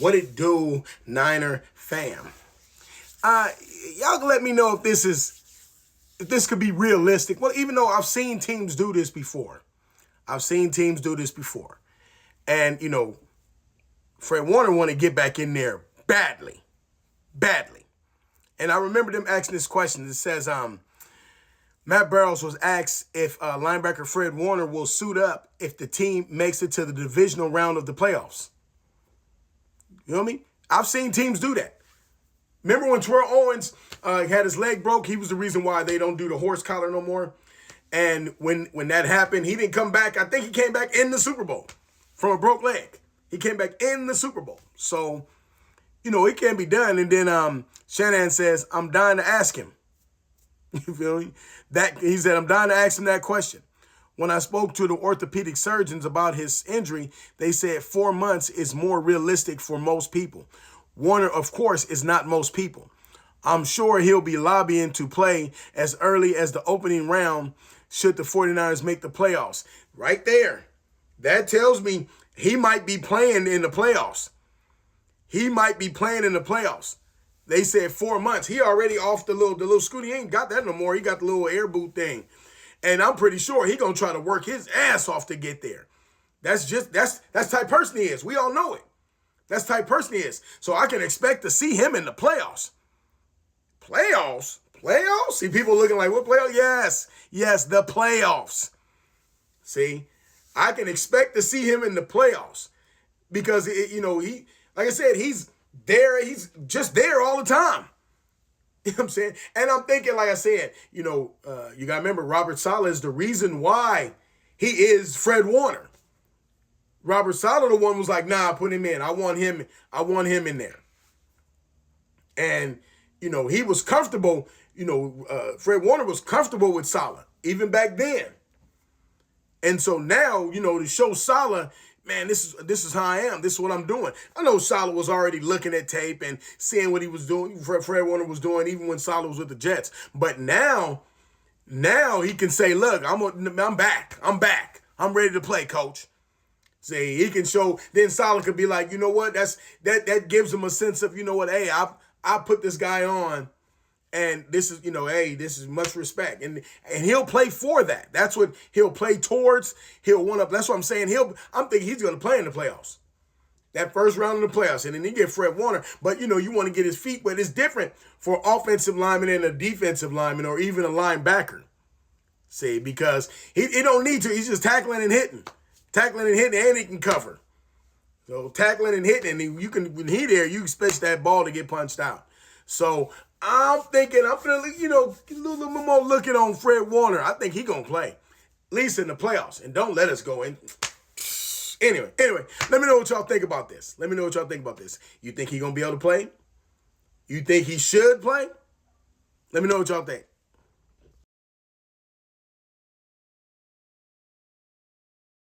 What it do, Niner fam? Y'all can let me know if this could be realistic. Well, even though I've seen teams do this before. And, Fred Warner want to get back in there badly. And I remember them asking this question. It says, Matt Barrows was asked if linebacker Fred Warner will suit up if the team makes it to the divisional round of the playoffs. You know what I mean? I've seen teams do that. Remember when Terrell Owens had his leg broke? He was the reason why they don't do the horse collar no more. And when that happened, he didn't come back. I think he came back in the Super Bowl from a broke leg. He came back in the Super Bowl. So, it can be done. And then Shanahan says, I'm dying to ask him. You feel me? He said, I'm dying to ask him that question. When I spoke to the orthopedic surgeons about his injury, they said 4 months is more realistic for most people. Warner, of course, is not most people. I'm sure he'll be lobbying to play as early as the opening round should the 49ers make the playoffs. Right there. That tells me he might be playing in the playoffs. They said 4 months. He already off the little scooter. He ain't got that no more. He got the little air boot thing. And I'm pretty sure he going to try to work his ass off to get there. That's the type of person he is. We all know it. That's the type of person he is. So I can expect to see him in the playoffs. Playoffs? See, people looking like, what playoffs? Yes, the playoffs. See, I can expect to see him in the playoffs because, he, like I said, he's there. He's just there all the time. You know what I'm saying? And I'm thinking, like I said, you got to remember Robert Saleh is the reason why he is Fred Warner. Robert Saleh, the one was like, nah, put him in. I want him in there. And, he was comfortable. Fred Warner was comfortable with Saleh, even back then. And so now, to show Saleh, man, this is how I am. This is what I'm doing. I know Saleh was already looking at tape and seeing what he was doing, Fred Warner was doing, even when Saleh was with the Jets. But now he can say, look, I'm back. I'm ready to play, coach. See, he can show, then Saleh could be like, you know what, that gives him a sense of, hey, I put this guy on. And this is, this is much respect. And he'll play for that. That's what he'll play towards. He'll want up. That's what I'm saying. I'm thinking he's going to play in the playoffs. That first round of the playoffs. And then you get Fred Warner. But, you want to get his feet. But it's different for offensive lineman and a defensive lineman or even a linebacker. See, because he don't need to. He's just tackling and hitting. And he can cover. So tackling and hitting. And when he there, you expect that ball to get punched out. So I'm thinking, I'm feeling, a little more looking on Fred Warner. I think he's going to play, at least in the playoffs. And don't let us go in. Anyway, let me know what y'all think about this. You think he's going to be able to play? You think he should play? Let me know what y'all think.